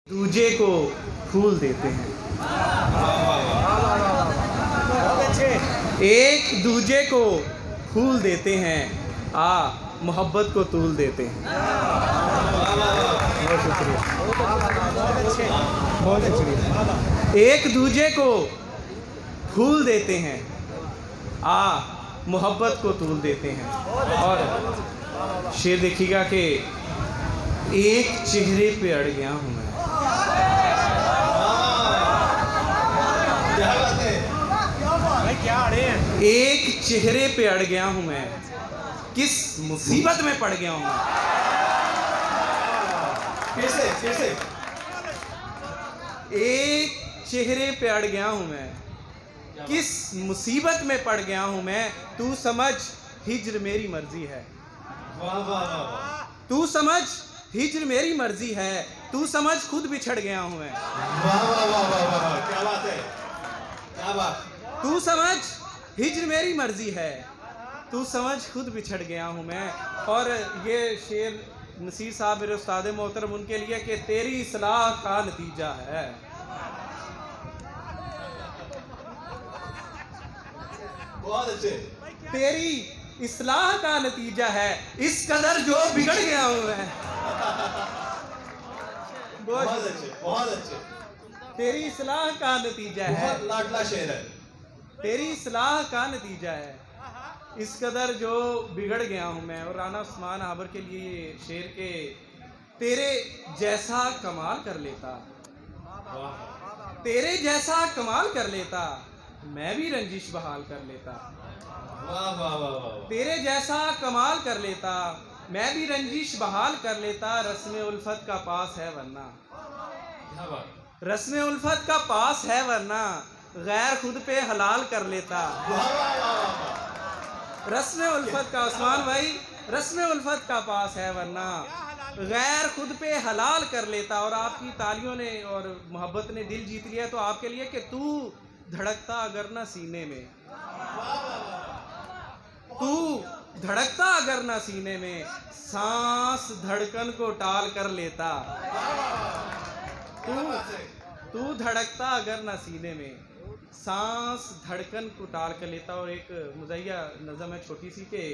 दूजे को फूल देते हैं, एक दूजे को फूल देते हैं, मोहब्बत को तूल देते हैं। बहुत शुक्रिया, बहुत शुक्रिया। एक दूजे को फूल देते हैं, मोहब्बत को तूल देते हैं। और शेर देखिएगा कि एक चेहरे पे अड़ गया हूँ मैं, क्या अड़े हैं? एक चेहरे पे अड़ गया हूँ मैं, किस मुसीबत में पड़ गया हूँ मैं। कैसे? एक चेहरे पे अड़ गया हूँ मैं, किस मुसीबत में पड़ गया हूँ मैं। तू समझ हिज्र मेरी मर्जी है, तू समझ हिज्र मेरी मर्जी है, तू समझ खुद बिछड़ गया हूँ मैं। क्या बात है, क्या बात। तू समझ हिज्र मेरी मर्जी है, तू समझ खुद बिछड़ गया हूँ मैं। और ये शेर नसीर साहब मेरे उस्ताद मोहतरम उनके लिए कि तेरी इस्लाह का नतीजा है। बहुत अच्छे। तेरी इस्लाह का नतीजा है, इस कदर जो बिगड़ गया हूँ मैं। बहुत अच्छे, बहुत अच्छे। तेरी इस्लाह का नतीजा है, बहुत लाडला शेर है। तेरी इस्लाह का नतीजा है, इस कदर जो बिगड़ गया हूँ मैं। और राना उस्मान हाबर के लिए शेर के तेरे जैसा कमाल कर लेता, तेरे जैसा कमाल कर लेता, मैं भी रंजिश बहाल कर लेता। वाह वाह वाह। तेरे जैसा कमाल कर लेता, मैं भी रंजिश बहाल कर लेता। रस्म उल्फत का पास है वरना, रस्म उल्फत का पास है वरना, गैर खुद पे हलाल कर लेता। रस्म उल्फत का, उस्मान भाई, रस्म उल्फत का पास है वरना, गैर खुद पे हलाल कर लेता। और आपकी तालियों ने और मोहब्बत ने दिल जीत लिया। तो आपके लिए कि तू धड़कता अगर ना सीने में, तू धड़कता अगर ना सीने में, सांस धड़कन को टाल कर लेता। तू धड़कता अगर ना सीने में, सांस धड़कन को टाल कर लेता। और एक मुज़य्या नज़म है छोटी सी के